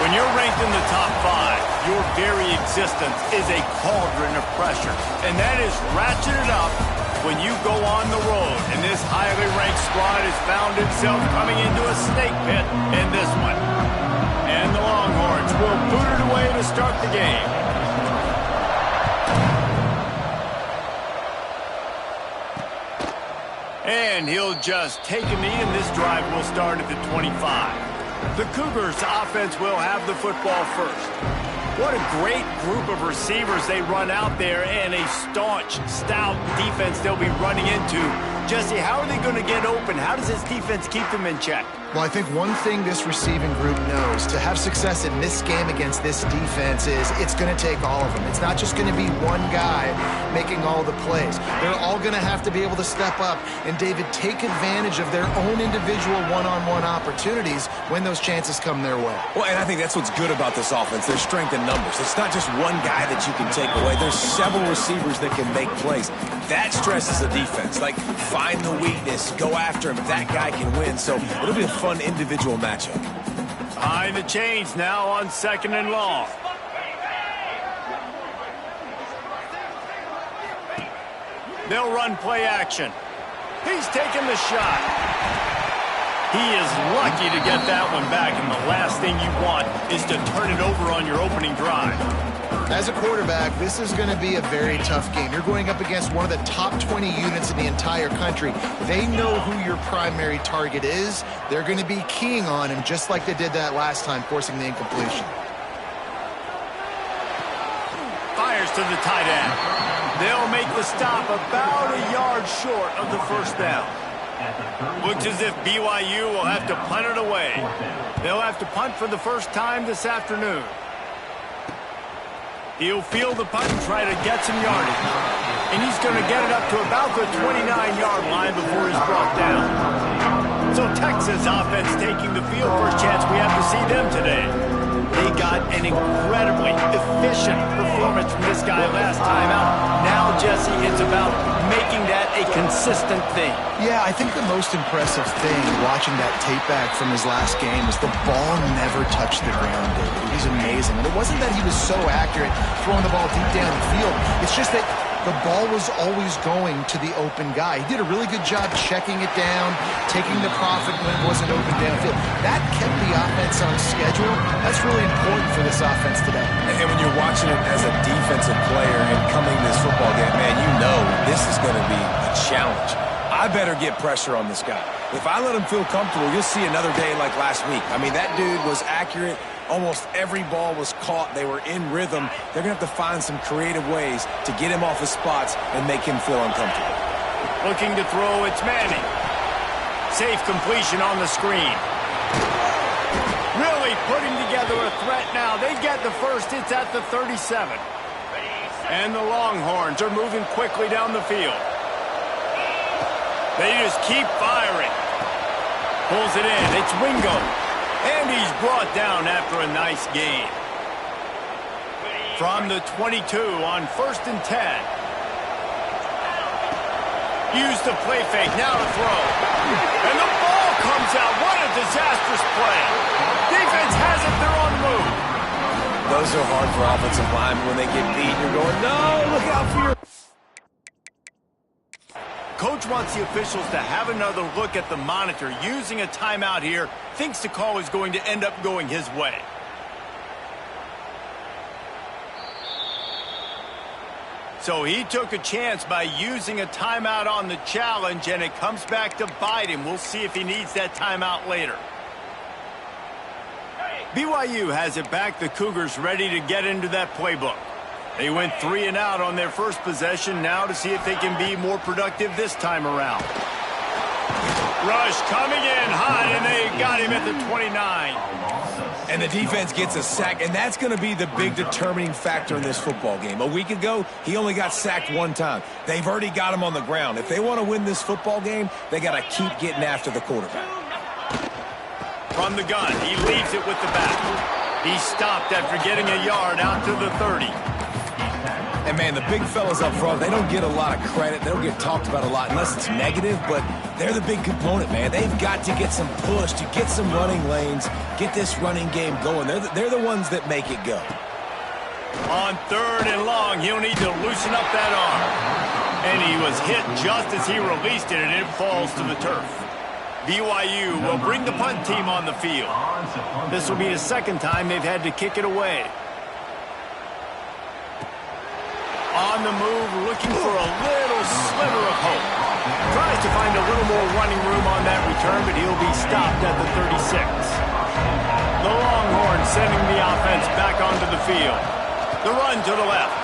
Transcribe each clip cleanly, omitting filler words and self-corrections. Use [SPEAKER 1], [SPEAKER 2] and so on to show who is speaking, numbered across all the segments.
[SPEAKER 1] When you're ranked in the top 5, your very existence is a cauldron of pressure. And that is ratcheted up when you go on the road. And this highly ranked squad has found itself coming into a snake pit in this one. And the Longhorns will boot it away to start the game. And he'll just take a knee, and this drive will start at the 25. The Cougars offense will have the football first. What a great group of receivers they run out there, and a staunch, stout defense they'll be running into. Jesse, how are they going to get open? How does this defense keep them in check?
[SPEAKER 2] Well, I think one thing this receiving group knows to have success in this game against this defense is it's going to take all of them. It's not just going to be one guy making all the plays. They're all going to have to be able to step up and, David, take advantage of their own individual one-on-one opportunities when those chances come their way.
[SPEAKER 3] Well, and I think that's what's good about this offense. There's strength in numbers. It's not just one guy that you can take away. There's several receivers that can make plays. That stresses the defense. Like, find the weakness, go after him. That guy can win. So it'll be a fun individual matchup.
[SPEAKER 1] Behind the chains now on 2nd and long. They'll run play action. He's taking the shot. He is lucky to get that one back, and the last thing you want is to turn it over on your opening drive.
[SPEAKER 2] As a quarterback, this is going to be a very tough game. You're going up against one of the top 20 units in the entire country. They know who your primary target is. They're going to be keying on him just like they did that last time, forcing the incompletion.
[SPEAKER 1] Fires to the tight end. They'll make the stop about a yard short of the first down. Looks as if BYU will have to punt it away. They'll have to punt for the first time this afternoon. He'll field the punt and try to get some yardage. And he's going to get it up to about the 29-yard line before he's brought down. So Texas offense taking the field for a chance. We have to see them today. They got an incredibly efficient performance from this guy last time out. Now, Jesse, it's about making that a consistent thing.
[SPEAKER 2] Yeah, I think the most impressive thing watching that tape back from his last game is the ball never touched the ground, David. He's amazing. And it wasn't that he was so accurate throwing the ball deep down the field. It's just that the ball was always going to the open guy. He did a really good job checking it down, taking the profit when it wasn't open downfield. That kept the offense on schedule. That's really important for this offense today.
[SPEAKER 3] And when you're watching it as a defensive player and coming to this football game, man, you know this is going to be a challenge. I better get pressure on this guy. If I let him feel comfortable, you'll see another day like last week. I mean, that dude was accurate. Almost every ball was caught. They were in rhythm. They're going to have to find some creative ways to get him off his spots and make him feel uncomfortable.
[SPEAKER 1] Looking to throw, it's Manning. Safe completion on the screen. Really putting together a threat now. They get the first. It's at the 37. And the Longhorns are moving quickly down the field. They just keep firing. Pulls it in. It's Wingo. And he's brought down after a nice gain. From the 22 on 1st and 10. Use the play fake. Now to throw. And the ball comes out. What a disastrous play. Defense has it. They're on the move.
[SPEAKER 3] Those are hard for offensive linemen when they get beat. You're going, no, look out for your...
[SPEAKER 1] Coach wants the officials to have another look at the monitor. Using a timeout here, thinks the call is going to end up going his way. So he took a chance by using a timeout on the challenge, and it comes back to bite him. We'll see if he needs that timeout later. BYU has it back. The Cougars ready to get into that playbook. They went 3 and out on their first possession. Now to see if they can be more productive this time around. Rush coming in hot, and they got him at the 29.
[SPEAKER 3] And the defense gets a sack, and that's going to be the big determining factor in this football game. A week ago, he only got sacked 1 time. They've already got him on the ground. If they want to win this football game, they got to keep getting after the quarterback.
[SPEAKER 1] From the gun, he leaves it with the back. He stopped after getting a yard out to the 30.
[SPEAKER 3] And, man, the big fellas up front, they don't get a lot of credit. They don't get talked about a lot unless it's negative, but they're the big component, man. They've got to get some push, to get some running lanes, get this running game going. They're the ones that make it go.
[SPEAKER 1] On 3rd and long, he'll need to loosen up that arm. And he was hit just as he released it, and it falls to the turf. BYU will bring the punt team on the field. This will be the second time they've had to kick it away. On the move, looking for a little sliver of hope. Tries to find a little more running room on that return, but he'll be stopped at the 36. The Longhorns sending the offense back onto the field. The run to the left.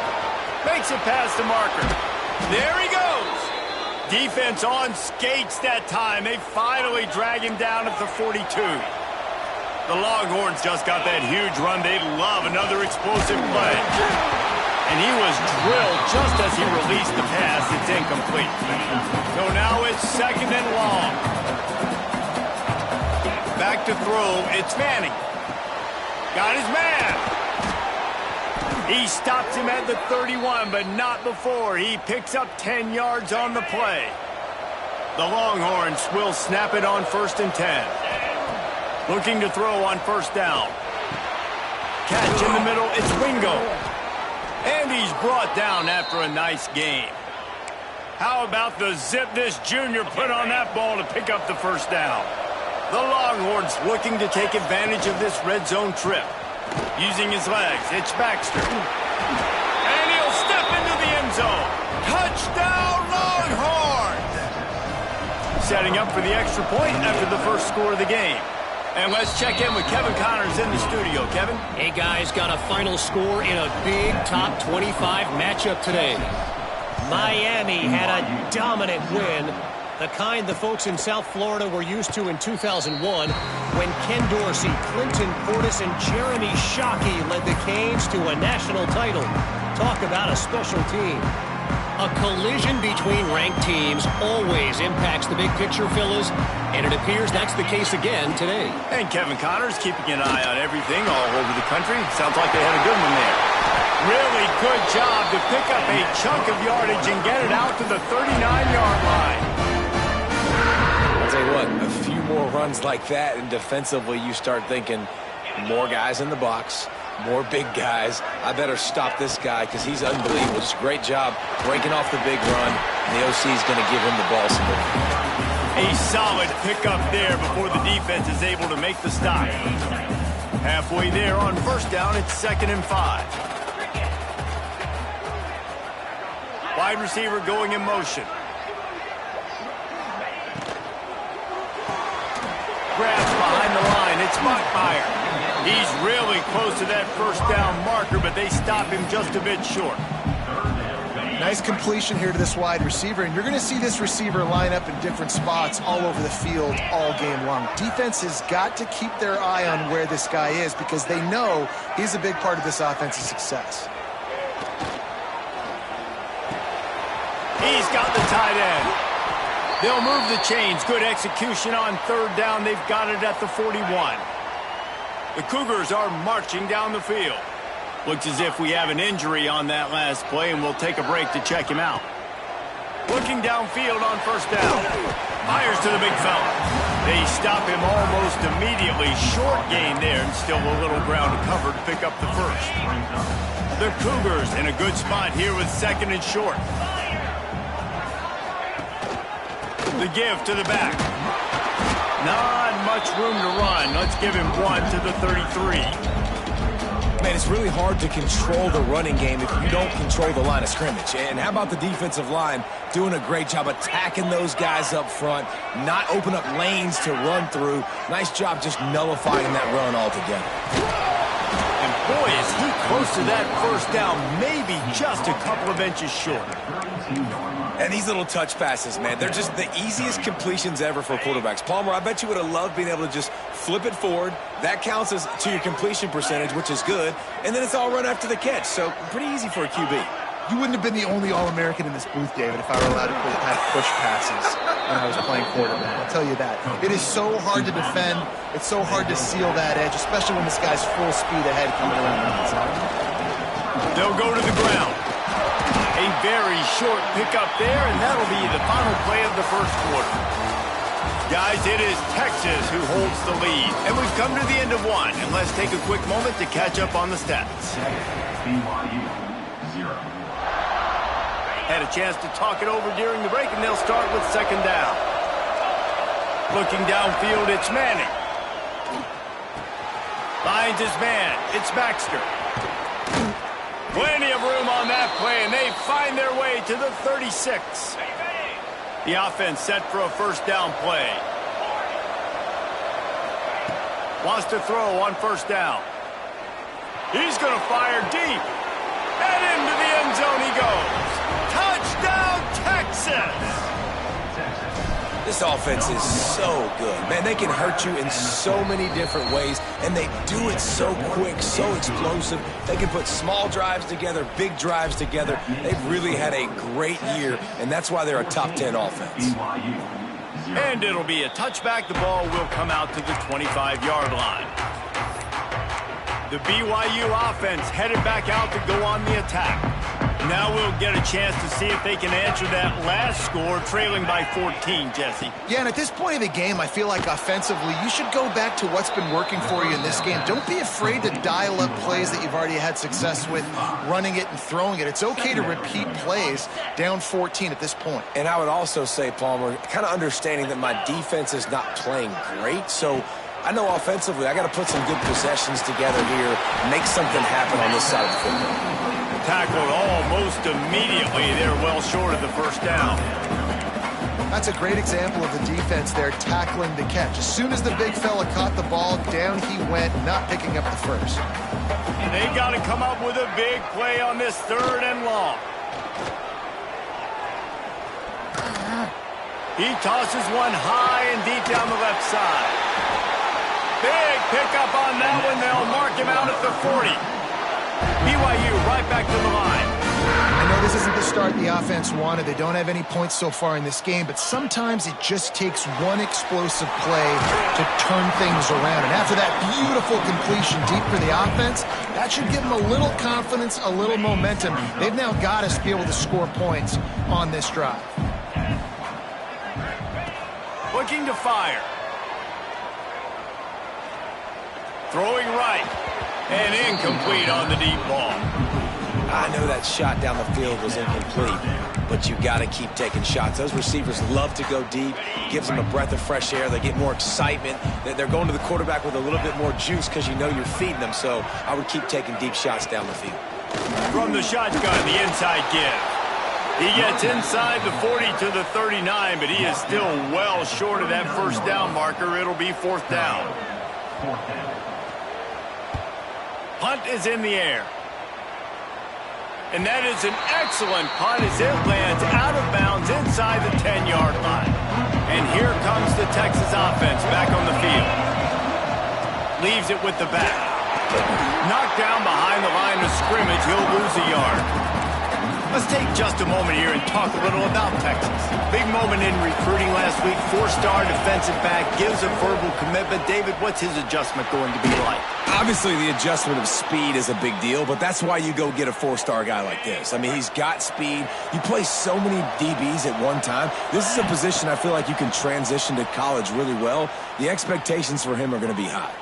[SPEAKER 1] Makes it past the marker. There he goes. Defense on skates that time. They finally drag him down at the 42. The Longhorns just got that huge run. They'd love another explosive play. And he was drilled just as he released the pass. It's incomplete. So now it's 2nd and long. Back to throw. It's Manning. Got his man. He stops him at the 31, but not before. He picks up 10 yards on the play. The Longhorns will snap it on 1st and 10. Looking to throw on 1st down. Catch in the middle. It's Wingo. And he's brought down after a nice game. How about the zip this junior put on that ball to pick up the 1st down? The Longhorns looking to take advantage of this red zone trip. Using his legs, it's Baxter. And he'll step into the end zone. Touchdown, Longhorns! Setting up for the extra point after the first score of the game. And let's check in with Kevin Connors in the studio. Kevin?
[SPEAKER 4] Hey, guys, got a final score in a big top 25 matchup today. Miami had a dominant win, the kind the folks in South Florida were used to in 2001 when Ken Dorsey, Clinton Portis, and Jeremy Shockey led the Canes to a national title. Talk about a special team. A collision between ranked teams always impacts the big picture, fellas, and it appears that's the case again today.
[SPEAKER 1] And Kevin Connors keeping an eye on everything all over the country. Sounds like they had a good one there. Really good job to pick up a chunk of yardage and get it out to the 39-yard line.
[SPEAKER 3] I'll tell you what, a few more runs like that, and defensively you start thinking more guys in the box, more big guys. I better stop this guy because he's unbelievable. It's a great job breaking off the big run, and the OC is going to give him the ball some more.
[SPEAKER 1] A solid pickup there before the defense is able to make the stop. Halfway there on 1st down, it's 2nd and 5. Wide receiver going in motion. Grabs behind the line. It's Buckmeyer. He's really close to that 1st down marker, but they stop him just a bit short.
[SPEAKER 2] Nice completion here to this wide receiver, and you're going to see this receiver line up in different spots all over the field all game long. Defense has got to keep their eye on where this guy is because they know he's a big part of this offense's success.
[SPEAKER 1] He's got the tight end. They'll move the chains. Good execution on 3rd down. They've got it at the 41. The Cougars are marching down the field. Looks as if we have an injury on that last play, and we'll take a break to check him out. Looking downfield on 1st down. Fires to the big fella. They stop him almost immediately. Short gain there, and still a little ground to cover to pick up the 1st. The Cougars in a good spot here with 2nd and short. The give to the back. Not much room to run. Let's give him one to the 33.
[SPEAKER 3] Man, it's really hard to control the running game if you don't control the line of scrimmage. And how about the defensive line doing a great job attacking those guys up front, not open up lanes to run through. Nice job just nullifying that run altogether.
[SPEAKER 1] And boy, is he close to that 1st down, maybe just a couple of inches short.
[SPEAKER 3] And these little touch passes, man, they're just the easiest completions ever for quarterbacks. Palmer, I bet you would have loved being able to just flip it forward. That counts as to your completion percentage, which is good. And then it's all run after the catch. So pretty easy for a QB.
[SPEAKER 2] You wouldn't have been the only All-American in this booth, David, if I were allowed to have push passes when I was playing quarterback. I'll tell you that. It is so hard to defend. It's so hard to seal that edge, especially when this guy's full speed ahead coming around the outside.
[SPEAKER 1] They'll go to the ground. A very short pickup there, and that'll be the final play of the first quarter. Guys, it is Texas who holds the lead, and we've come to the end of one. And let's take a quick moment to catch up on the stats.
[SPEAKER 5] BYU 0.
[SPEAKER 1] Had a chance to talk it over during the break, and they'll start with second down. Looking downfield, it's Manning. Finds his man. It's Baxter. Plenty of room on that play, and they find their way to the 36. The offense set for a first down play. Wants to throw on first down. He's going to fire deep. And into the end zone he goes. Touchdown, Texas!
[SPEAKER 3] This offense is so good. Man, they can hurt you in so many different ways, and they do it so quick, so explosive. They can put small drives together, big drives together. They've really had a great year, and that's why they're a top 10 offense.
[SPEAKER 1] And it'll be a touchback. The ball will come out to the 25-yard line. The BYU offense headed back out to go on the attack. Now we'll get a chance to see if they can answer that last score, trailing by 14, Jesse.
[SPEAKER 2] Yeah, and at this point of the game, I feel like offensively, you should go back to what's been working for you in this game. Don't be afraid to dial up plays that you've already had success with, running it and throwing it. It's okay to repeat plays down 14 at this point.
[SPEAKER 3] And I would also say, Palmer, kind of understanding that my defense is not playing great, so I know offensively I got to put some good possessions together here, make something happen on this side of the football.
[SPEAKER 1] Tackled almost immediately. They're well short of the first down.
[SPEAKER 2] That's a great example of the defense there tackling the catch. As soon as the big fella caught the ball, down he went, not picking up the first.
[SPEAKER 1] They got to come up with a big play on this third and long. He tosses one high and deep down the left side. Big pickup on that one. They'll mark him out at the 40. BYU right back to the line.
[SPEAKER 2] I know this isn't the start the offense wanted. They don't have any points so far in this game, but sometimes it just takes one explosive play to turn things around. And after that beautiful completion deep for the offense, that should give them a little confidence, a little momentum. They've now got to be able to score points on this drive.
[SPEAKER 1] Looking to fire. Throwing right. And incomplete on the deep ball.
[SPEAKER 3] I know that shot down the field was incomplete, but you got to keep taking shots. Those receivers love to go deep. Gives them a breath of fresh air. They get more excitement. They're going to the quarterback with a little bit more juice because you know you're feeding them. So I would keep taking deep shots down the field.
[SPEAKER 1] From the shotgun, the inside give. He gets inside the 40 to the 39, but he is still well short of that first down marker. It'll be fourth down. Punt is in the air. And that is an excellent punt as it lands out of bounds inside the 10-yard line. And here comes the Texas offense back on the field. Leaves it with the back. Knocked down behind the line of scrimmage. He'll lose a yard. Let's take just a moment here and talk a little about Texas. Big moment in recruiting last week. Four-star defensive back gives a verbal commitment. David, what's his adjustment going to be like?
[SPEAKER 3] Obviously, the adjustment of speed is a big deal, but that's why you go get a four-star guy like this. I mean, he's got speed. You play so many DBs at one time. This is a position I feel like you can transition to college really well. The expectations for him are going to be high.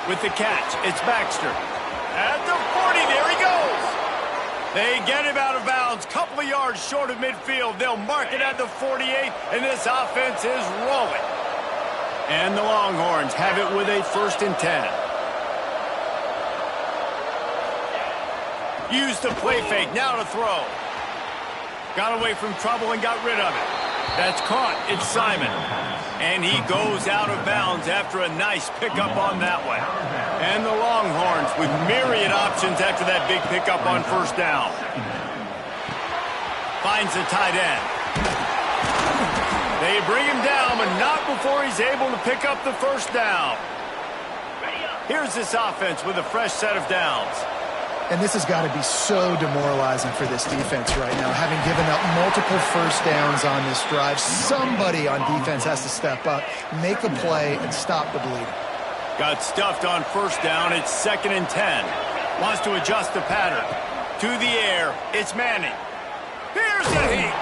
[SPEAKER 1] With the catch, it's Baxter. At the 40, there he goes. They get him out of bounds, couple of yards short of midfield. They'll mark it at the 48, and this offense is rolling. And the Longhorns have it with a 1st and 10. Use the play fake, now to throw. Got away from trouble and got rid of it. That's caught, it's Simon. And he goes out of bounds after a nice pickup on that one. And the Longhorns with myriad options after that big pickup on first down. Finds the tight end. They bring him down, but not before he's able to pick up the first down. Here's this offense with a fresh set of downs.
[SPEAKER 2] And this has got to be so demoralizing for this defense right now. Having given up multiple first downs on this drive, somebody on defense has to step up, make a play, and stop the bleeding.
[SPEAKER 1] Got stuffed on first down. It's 2nd and 10. Wants to adjust the pattern. To the air, it's Manning. Here's the heat.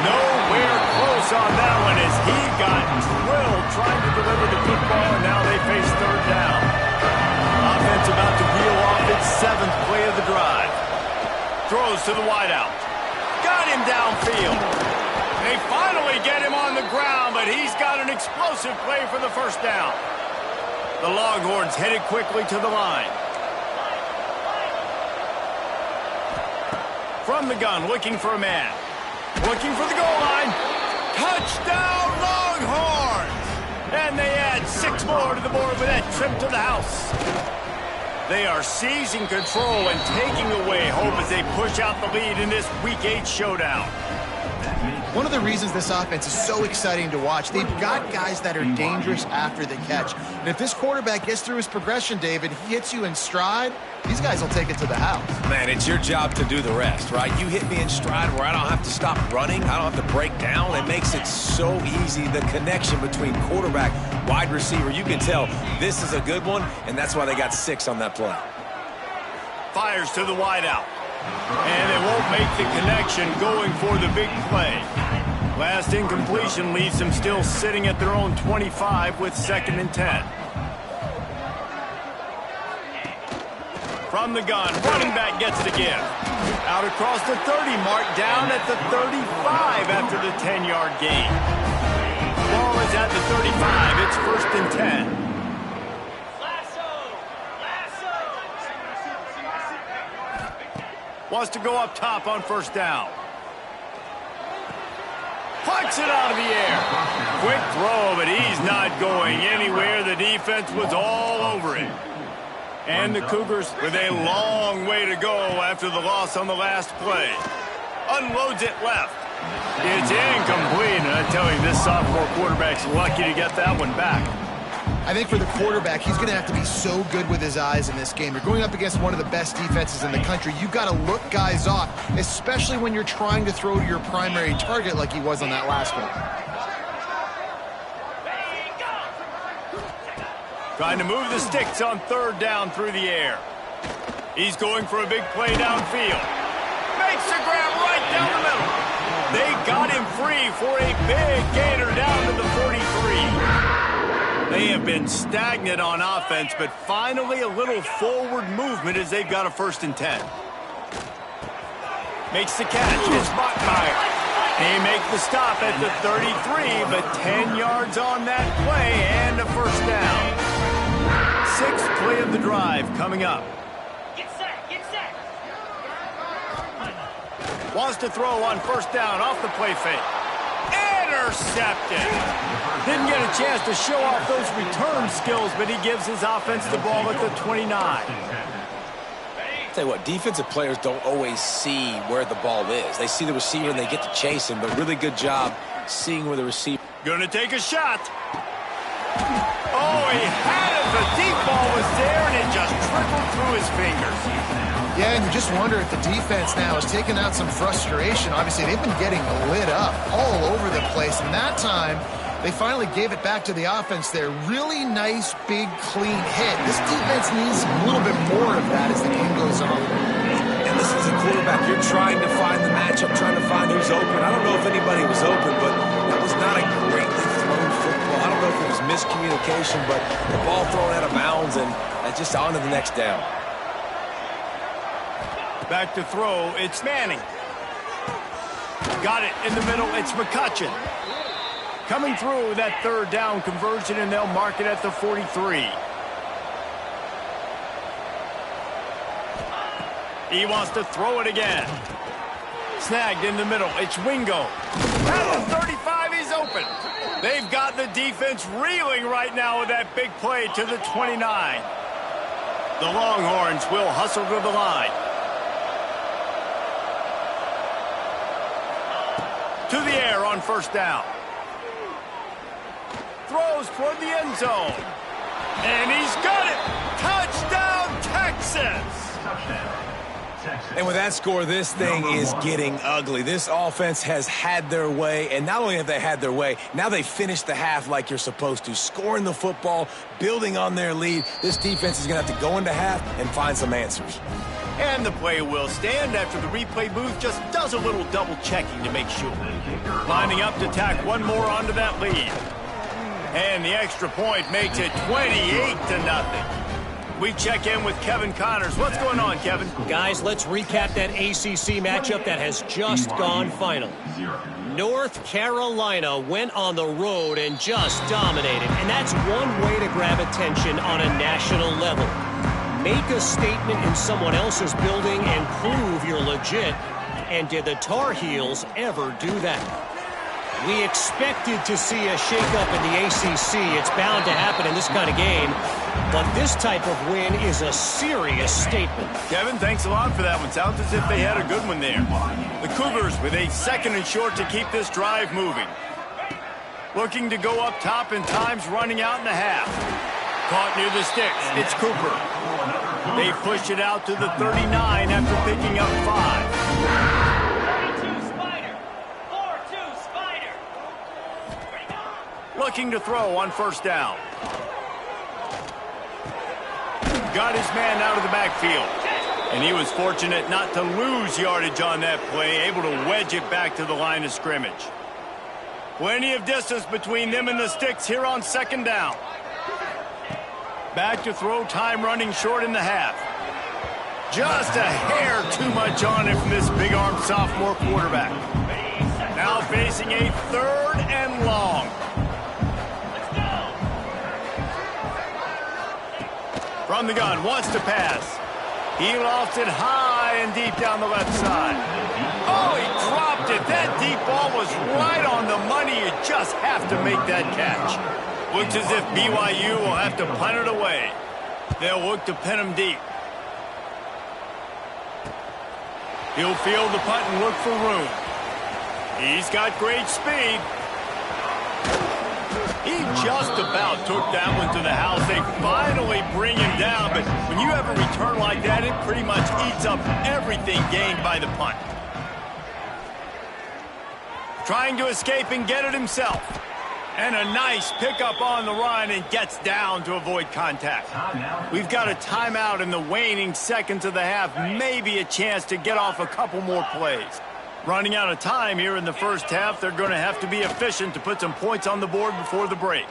[SPEAKER 1] Nowhere close on that one as he got drilled trying to deliver the football, and now they face third down. Offense about to reel off its 7th play of the drive. Throws to the wideout. Got him downfield. They finally get him on the ground, but he's got an explosive play for the first down. The Longhorns headed quickly to the line. From the gun, looking for a man. Looking for the goal line. Touchdown, Longhorns! And they add 6 more to the board with that trip to the house. They are seizing control and taking away hope as they push out the lead in this Week 8 showdown.
[SPEAKER 2] One of the reasons this offense is so exciting to watch, they've got guys that are dangerous after the catch. And if this quarterback gets through his progression, David, he hits you in stride, these guys will take it to the house.
[SPEAKER 3] Man, it's your job to do the rest, right? You hit me in stride where I don't have to stop running. I don't have to break down. It makes it so easy. The connection between quarterback, wide receiver, you can tell this is a good one, and that's why they got 6 on that play.
[SPEAKER 1] Fires to the wideout. And they won't make the connection going for the big play. Last incompletion leaves them still sitting at their own 25 with 2nd and 10. From the gun, running back gets the give. Out across the 30 mark, down at the 35 after the 10-yard gain. Ball is at the 35. It's 1st and 10. Wants to go up top on 1st down. Plucks it out of the air. Quick throw, but he's not going anywhere. The defense was all over it. And the Cougars with a long way to go after the loss on the last play. Unloads it left. It's incomplete, and I tell you, this sophomore quarterback's lucky to get that one back.
[SPEAKER 2] I think for the quarterback, he's going to have to be so good with his eyes in this game. You're going up against one of the best defenses in the country. You've got to look guys off, especially when you're trying to throw to your primary target like he was on that last one.
[SPEAKER 1] Trying to move the sticks on 3rd down through the air. He's going for a big play downfield. Makes the grab right down the middle. They got him free for a big gainer down to the 43. They have been stagnant on offense, but finally a little forward movement as they've got a 1st and 10. Makes the catch. It's Bachmeyer. They make the stop at the 33, but 10 yards on that play and a 1st down. 6th play of the drive coming up.
[SPEAKER 6] Get set, get set.
[SPEAKER 1] Wants to throw on 1st down off the play fake. Intercepted. Didn't get a chance to show off those return skills, but he gives his offense the ball at the 29.
[SPEAKER 3] Tell you what, defensive players don't always see where the ball is. They see the receiver and they get to chase him, but really good job seeing where the receiver.
[SPEAKER 1] Gonna take a shot. Oh, he had it. The deep ball was there, and it just trickled through his fingers.
[SPEAKER 2] Yeah, and you just wonder if the defense now has taken out some frustration. Obviously, they've been getting lit up all over the place, and that time they finally gave it back to the offense there. Really nice, big, clean hit. This defense needs a little bit more of that as the game goes on.
[SPEAKER 3] And listen, as a quarterback, you're trying to find the matchup, trying to find who's open. I don't know if anybody was open, but that was not a greatly thrown football. I don't know if it was miscommunication, but the ball thrown out of bounds and just on to the next down.
[SPEAKER 1] Back to throw, it's Manning. Got it in the middle, it's McCutcheon. Coming through that 3rd down conversion, and they'll mark it at the 43. He wants to throw it again. Snagged in the middle, it's Wingo. At the 35, he's open. They've got the defense reeling right now with that big play to the 29. The Longhorns will hustle to the line. To the air on 1st down. Throws toward the end zone. And he's got it. Touchdown, Texas.
[SPEAKER 3] And with that score, this thing is getting ugly. This offense has had their way, and not only have they had their way, now they finished the half like you're supposed to, scoring the football, building on their lead. This defense is going to have to go into half and find some answers.
[SPEAKER 1] And the play will stand after the replay booth just does a little double checking to make sure. Lining up to tack one more onto that lead. And the extra point makes it 28-0. We check in with Kevin Connors. What's going on, Kevin?
[SPEAKER 4] Guys, let's recap that ACC matchup that has just gone final. North Carolina went on the road and just dominated. And that's one way to grab attention on a national level. Make a statement in someone else's building and prove you're legit. And did the Tar Heels ever do that? We expected to see a shakeup in the ACC. It's bound to happen in this kind of game. But this type of win is a serious statement.
[SPEAKER 1] Kevin, thanks a lot for that one. Sounds as if they had a good one there. The Cougars with a 2nd and short to keep this drive moving. Looking to go up top, and time's running out in the half. Caught near the sticks. It's Cooper. They push it out to the 39 after picking up 5. Looking to throw on 1st down. Got his man out of the backfield. And he was fortunate not to lose yardage on that play, able to wedge it back to the line of scrimmage. Plenty of distance between them and the sticks here on 2nd down. Back to throw, time running short in the half. Just a hair too much on it from this big-armed sophomore quarterback. Now facing a 3rd and long. From the gun, wants to pass. He lost it high and deep down the left side. Oh, he dropped it. That deep ball was right on the money. You just have to make that catch. Looks as if BYU will have to punt it away. They'll look to pin him deep. He'll field the punt and look for room. He's got great speed. He just about took that one to the house. They finally bring him down, but when you have a return like that, it pretty much eats up everything gained by the punt. Trying to escape and get it himself. And a nice pickup on the run, and gets down to avoid contact. We've got a timeout in the waning seconds of the half. Maybe a chance to get off a couple more plays. Running out of time here in the 1st half. They're going to have to be efficient to put some points on the board before the break.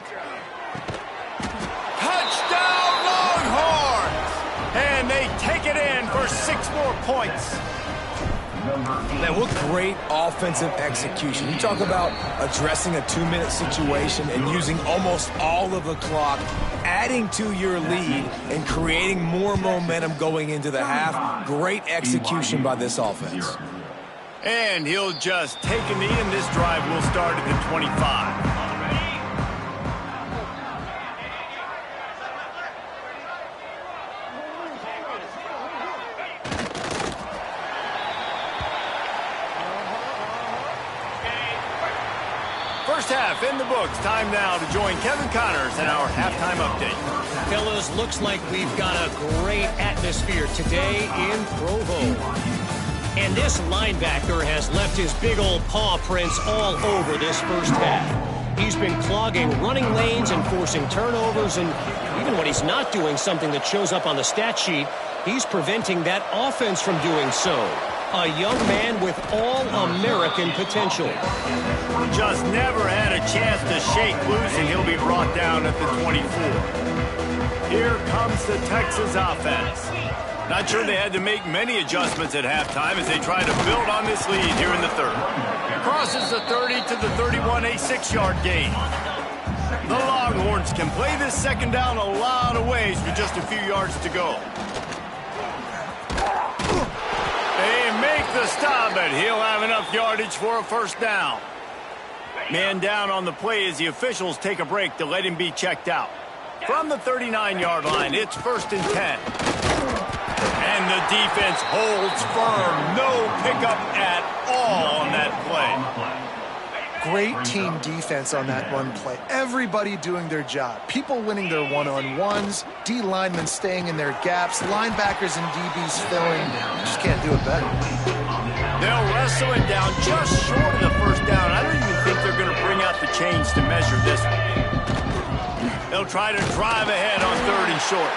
[SPEAKER 1] Touchdown Longhorns! And they take it in for 6 more points.
[SPEAKER 3] Man, what great offensive execution. You talk about addressing a 2-minute situation and using almost all of the clock, adding to your lead and creating more momentum going into the half. Great execution by this offense.
[SPEAKER 1] And he'll just take a knee, and this drive will start at the 25. First half in the books. Time now to join Kevin Connors in our halftime update.
[SPEAKER 4] Fellas, looks like we've got a great atmosphere today in Provo. And this linebacker has left his big old paw prints all over this 1st half. He's been clogging running lanes and forcing turnovers, and even when he's not doing something that shows up on the stat sheet, he's preventing that offense from doing so. A young man with all-American potential.
[SPEAKER 1] Just never had a chance to shake loose, and he'll be brought down at the 24. Here comes the Texas offense. Not sure they had to make many adjustments at halftime as they try to build on this lead here in the 3rd. Crosses the 30 to the 31, a 6-yard gain. The Longhorns can play this 2nd down a lot of ways with just a few yards to go. They make the stop, but he'll have enough yardage for a 1st down. Man down on the play as the officials take a break to let him be checked out. From the 39-yard line, it's 1st and 10. And the defense holds firm. No pickup at all on that play.
[SPEAKER 2] Great team defense on that run play. Everybody doing their job. People winning their one-on-ones. D linemen staying in their gaps. Linebackers and DBs filling. You just can't do it better.
[SPEAKER 1] They'll wrestle it down just short of the 1st down. I don't even think they're going to bring out the chains to measure this one. They'll try to drive ahead on 3rd and short.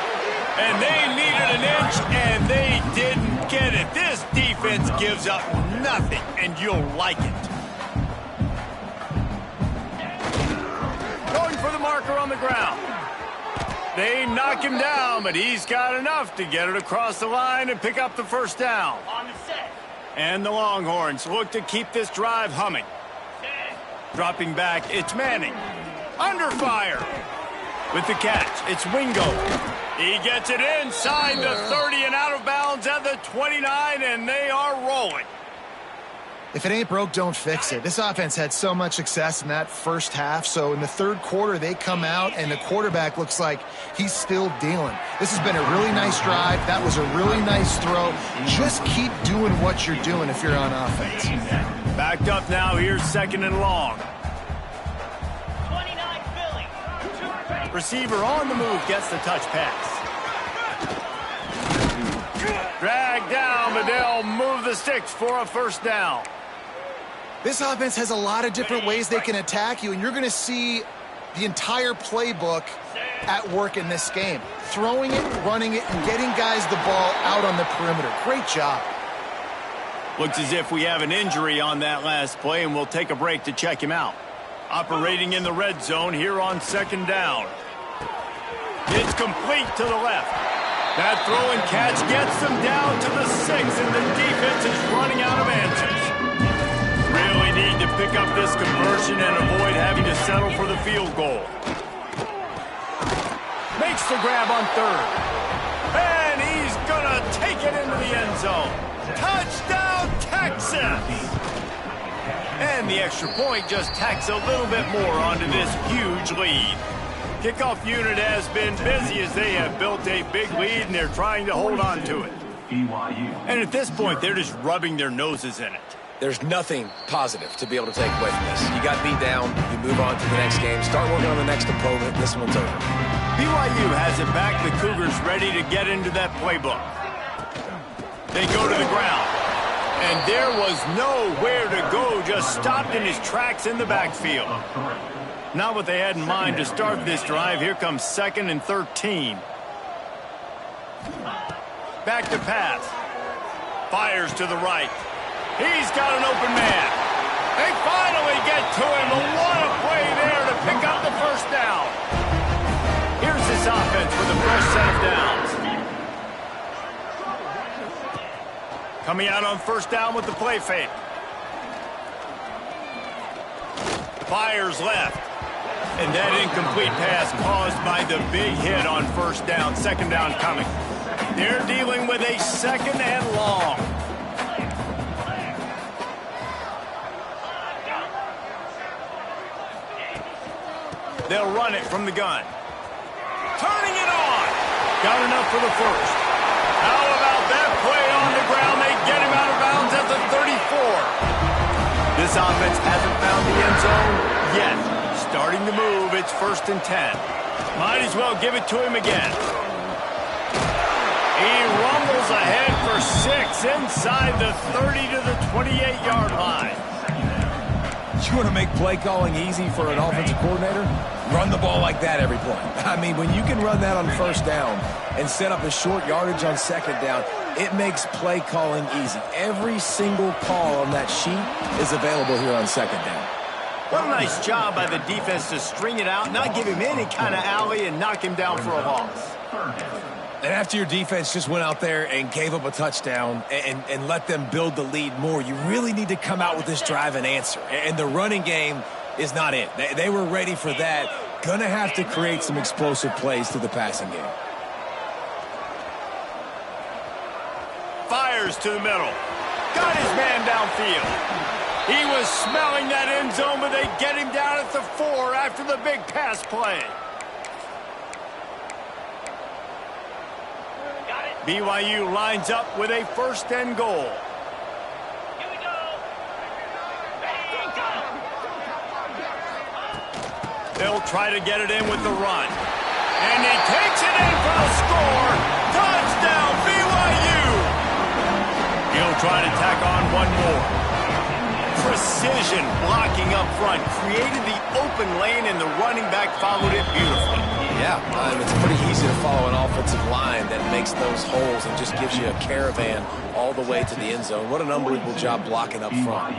[SPEAKER 1] And they needed an inch, and they didn't get it. This defense gives up nothing, and you'll like it. Going for the marker on the ground. They knock him down, but he's got enough to get it across the line and pick up the first down.
[SPEAKER 6] On the set. And
[SPEAKER 1] And the Longhorns look to keep this drive humming. Dropping back, it's Manning. Under fire. With the catch, it's Wingo. He gets it inside the 30 and out of bounds at the 29, and they are rolling.
[SPEAKER 2] If it ain't broke, don't fix it. This offense had so much success in that first half, so in the third quarter, they come out, and the quarterback looks like he's still dealing. This has been a really nice drive. That was a really nice throw. Just keep doing what you're doing if you're on offense.
[SPEAKER 1] Backed up now, here's second and long.
[SPEAKER 6] 29 Philly.
[SPEAKER 1] Receiver on the move gets the touch pass. Drag down, but they'll move the sticks for a first down.
[SPEAKER 2] This offense has a lot of different ways they can attack you, and you're going to see the entire playbook at work in this game. Throwing it, running it, and getting guys the ball out on the perimeter. Great job.
[SPEAKER 1] Looks as if we have an injury on that last play, and we'll take a break to check him out. Operating in the red zone here on second down. It's complete to the left. That throw and catch gets them down to the 6, and the defense is running out of answers. Really need to pick up this conversion and avoid having to settle for the field goal. Makes the grab on third. And he's going to take it into the end zone. Touchdown, Texas! And the extra point just tacks a little bit more onto this huge lead. Kickoff unit has been busy as they have built a big lead, and they're trying to hold on to it.
[SPEAKER 5] BYU.
[SPEAKER 1] And at this point, they're just rubbing their noses in it.
[SPEAKER 3] There's nothing positive to be able to take away from this. You got beat down, you move on to the next game, start working on the next opponent, this one's over.
[SPEAKER 1] BYU has it back, the Cougars ready to get into that playbook. They go to the ground, and there was nowhere to go, just stopped in his tracks in the backfield. Not what they had in mind to start this drive. Here comes 2nd and 13. Back to pass. Fires to the right. He's got an open man. They finally get to him. What a play there to pick up the first down. Here's this offense with a fresh set of downs. Coming out on first down with the play fake. Fires left. And that incomplete pass caused by the big hit on first down. Second down coming. They're dealing with a second and long. They'll run it from the gun. Turning it on. Got enough for the first. How about that play on the ground? They get him out of bounds at the 34. This offense hasn't found the end zone yet. Starting to move, it's 1st and 10. Might as well give it to him again. He rumbles ahead for 6 inside the 30 to the 28-yard line.
[SPEAKER 3] You want to make play calling easy for an offensive coordinator? Run the ball like that every play. I mean, when you can run that on first down and set up a short yardage on second down, it makes play calling easy. Every single call on that sheet is available here on second down.
[SPEAKER 1] What a nice job by the defense to string it out, not give him any kind of alley, and knock him down for a loss.
[SPEAKER 3] And after your defense just went out there and gave up a touchdown and let them build the lead more, you really need to come out with this drive and answer. And the running game is not it. They were ready for that. Going to have to create some explosive plays through the passing game.
[SPEAKER 1] Fires to the middle. Got his man downfield. He was smelling that end zone, but they get him down at the 4 after the big pass play. BYU lines up with a 1st and goal.
[SPEAKER 6] Here we go. Ready, go.
[SPEAKER 1] They'll try to get it in with the run. And he takes it in for the score. Touchdown, BYU. He'll try to tack on one more. precision blocking up front. Created the open lane, and the running back followed it beautifully.
[SPEAKER 3] Yeah, it's pretty easy to follow an offensive line that makes those holes and just gives you a caravan all the way to the end zone. What an unbelievable job blocking up front.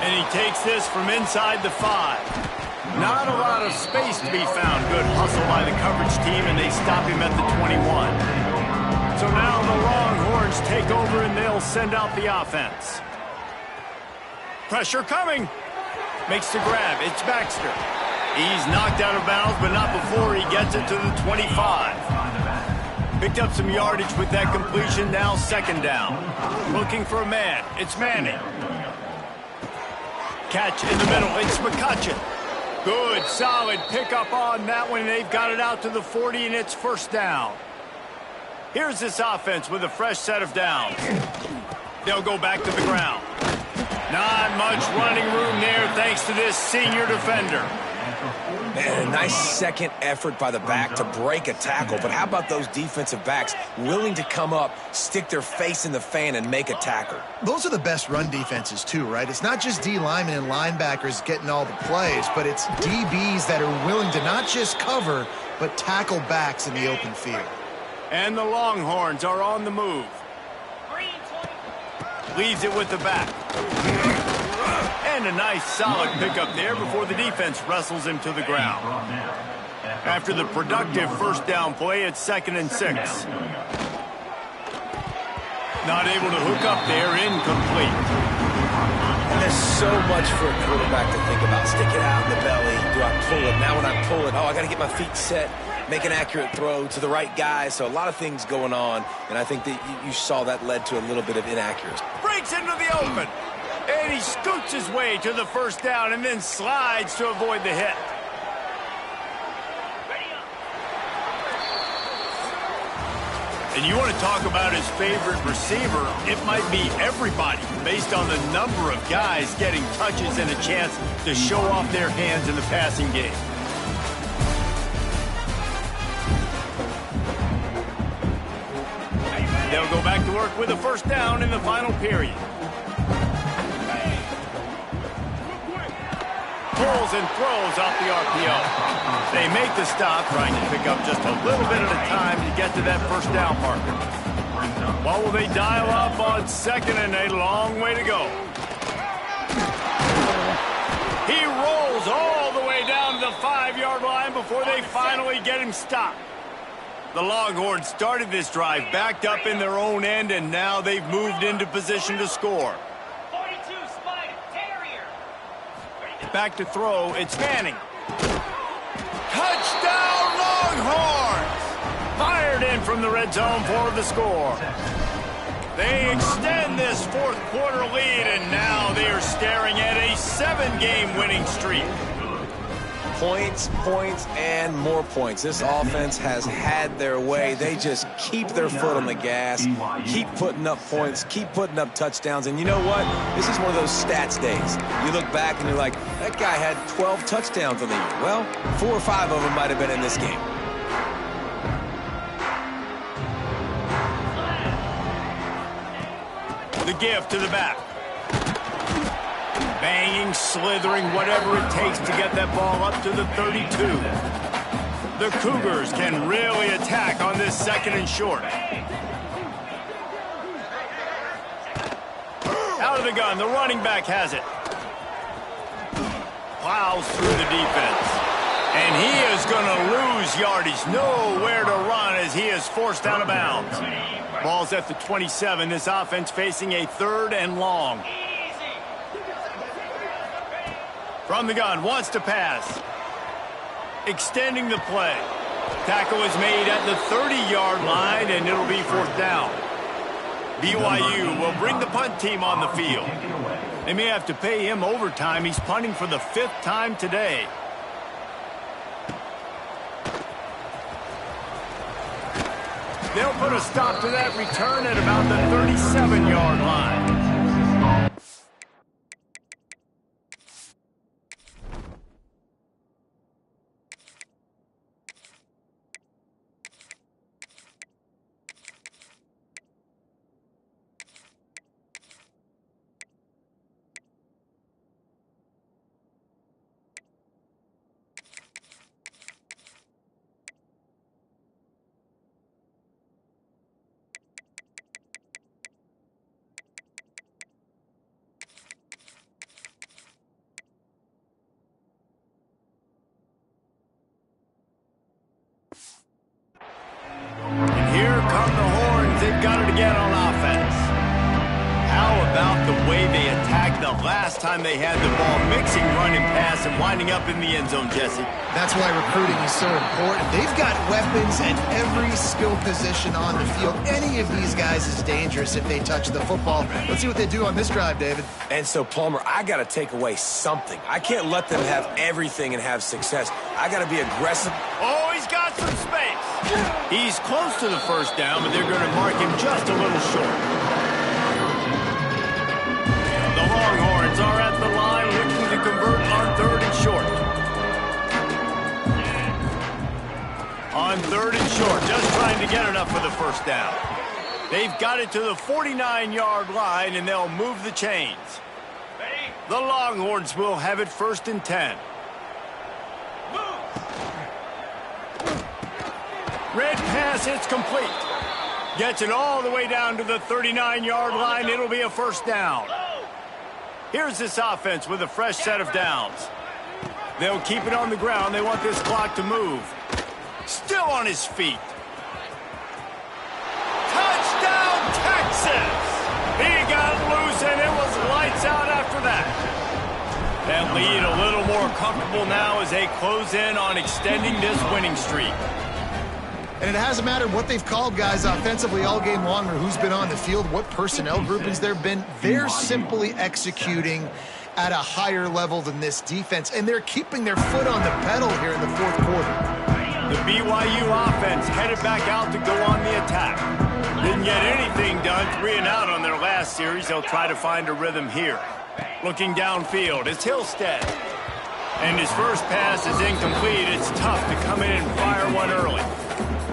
[SPEAKER 1] And he takes this from inside the 5. Not a lot of space to be found. Good hustle by the coverage team, and they stop him at the 21. So now the Longhorns take over, and they'll send out the offense. Pressure coming. Makes the grab. It's Baxter. He's knocked out of bounds, but not before he gets it to the 25. Picked up some yardage with that completion. Now second down. Looking for a man. It's Manning. Catch in the middle. It's McCutcheon. Good, solid pickup on that one. They've got it out to the 40, and it's first down. Here's this offense with a fresh set of downs. They'll go back to the ground. Not much running room there thanks to this senior defender.
[SPEAKER 3] Man, a nice second effort by the back to break a tackle. But how about those defensive backs willing to come up, stick their face in the fan, and make a tackle?
[SPEAKER 2] Those are the best run defenses, too, right? It's not just D linemen and linebackers getting all the plays, but it's DBs that are willing to not just cover, but tackle backs in the open field.
[SPEAKER 1] And the Longhorns are on the move. Leaves it with the back. And a nice solid pickup there before the defense wrestles him to the ground. After the productive first down play, it's 2nd and 6. Not able to hook up there, incomplete.
[SPEAKER 3] And there's so much for a quarterback to think about. Stick it out in the belly. Do I pull it? Now when I pull it, I got to get my feet set, make an accurate throw to the right guy. So a lot of things going on, and I think that you saw that led to a little bit of inaccuracy.
[SPEAKER 1] Breaks into the open. And he scoots his way to the first down and then slides to avoid the hit. And you want to talk about his favorite receiver, it might be everybody based on the number of guys getting touches and a chance to show off their hands in the passing game. They'll go back to work with a first down in the final period. Pulls and throws off the RPO. They make the stop, trying to pick up just a little bit at a time to get to that first down marker. What will they dial up on 2nd and a long way to go? He rolls all the way down to the 5-yard line before they finally get him stopped. The Longhorns started this drive backed up in their own end, and now they've moved into position to score. Back to throw, it's Manning. Touchdown Longhorns! Fired in from the red zone for the score. They extend this fourth quarter lead, and now they are staring at a 7-game winning streak.
[SPEAKER 3] Points, points, and more points. This offense has had their way. They just keep their foot on the gas, keep putting up points, keep putting up touchdowns. And you know what? This is one of those stats days. You look back and you're like, that guy had 12 touchdowns on the year. Well, 4 or 5 of them might have been in this game.
[SPEAKER 1] The give to the back. Banging, slithering, whatever it takes to get that ball up to the 32. The Cougars can really attack on this 2nd and short. Out of the gun, the running back has it. Plows through the defense. And he is going to lose yardage. Nowhere to run as he is forced out of bounds. Ball's at the 27. This offense facing a 3rd and long. From the gun, wants to pass. Extending the play. Tackle is made at the 30-yard line, and it'll be 4th down. BYU will bring the punt team on the field. They may have to pay him overtime. He's punting for the 5th time today. They'll put a stop to that return at about the 37-yard line. last time they had the ball, mixing run and pass and winding up in the end zone, Jesse.
[SPEAKER 2] That's why recruiting is so important. They've got weapons at every skill position on the field. Any of these guys is dangerous if they touch the football. Let's see what they do on this drive, David.
[SPEAKER 3] And so, Plummer, I got to take away something. I can't let them have everything and have success. I got to be aggressive.
[SPEAKER 1] Oh, he's got some space. He's close to the first down, but they're going to mark him just a little short. The Longhorns are at the line looking to convert on 3rd and short. On 3rd and short, just trying to get enough for the first down. They've got it to the 49-yard line, and they'll move the chains. The Longhorns will have it 1st and 10. Red pass, it's complete. Gets it all the way down to the 39-yard line. It'll be a first down. Here's this offense with a fresh set of downs. They'll keep it on the ground. They want this clock to move. Still on his feet. Touchdown, Texas! He got loose, and it was lights out after that. That lead a little more comfortable now as they close in on extending this winning streak.
[SPEAKER 2] And it hasn't mattered what they've called guys offensively all game long or who's been on the field, what personnel groupings there have been. They're simply executing at a higher level than this defense, and they're keeping their foot on the pedal here in the 4th quarter.
[SPEAKER 1] The BYU offense headed back out to go on the attack. Didn't get anything done, 3 and out on their last series. They'll try to find a rhythm here. Looking downfield, it's Hillstead. And his first pass is incomplete. It's tough to come in and fire one early.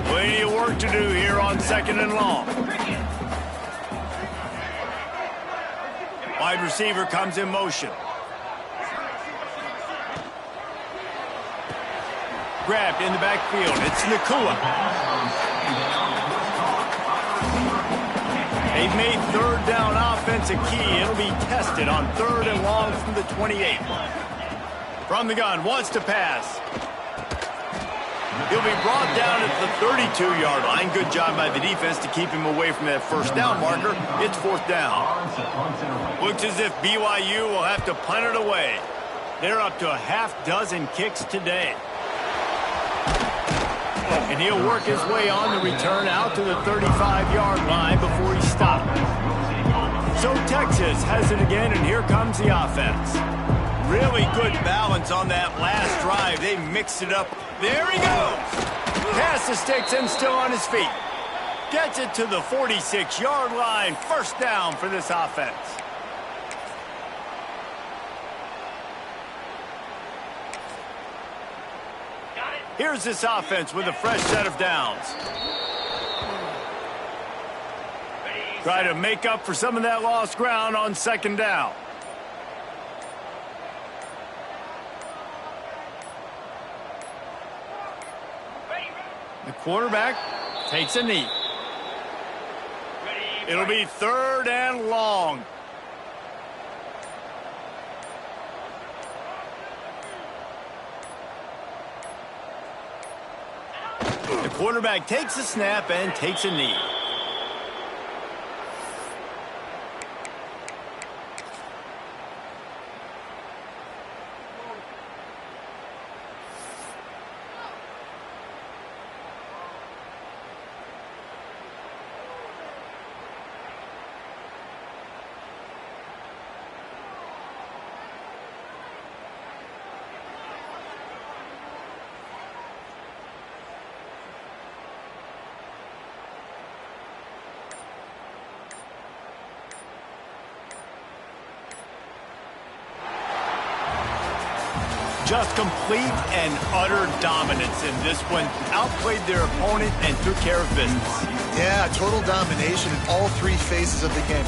[SPEAKER 1] Plenty of work to do here on 2nd and long. Wide receiver comes in motion. Grabbed in the backfield. It's Nakua. They've made 3rd down offense a key. It'll be tested on 3rd and long from the 28. From the gun, wants to pass. He'll be brought down at the 32-yard line. Good job by the defense to keep him away from that first down marker. It's 4th down. Looks as if BYU will have to punt it away. They're up to a half-dozen kicks today. And he'll work his way on the return out to the 35-yard line before he stopped. So Texas has it again, and here comes the offense. Really good balance on that last drive. They mixed it up. There he goes. Pass the sticks and still on his feet. Gets it to the 46-yard line. First down for this offense. Here's this offense with a fresh set of downs. Try to make up for some of that lost ground on 2nd down. The quarterback takes a knee. It'll be 3rd and long. The quarterback takes a snap and takes a knee. Just complete and utter dominance in this one. Outplayed their opponent and took care of business.
[SPEAKER 2] Yeah, total domination in all 3 phases of the game.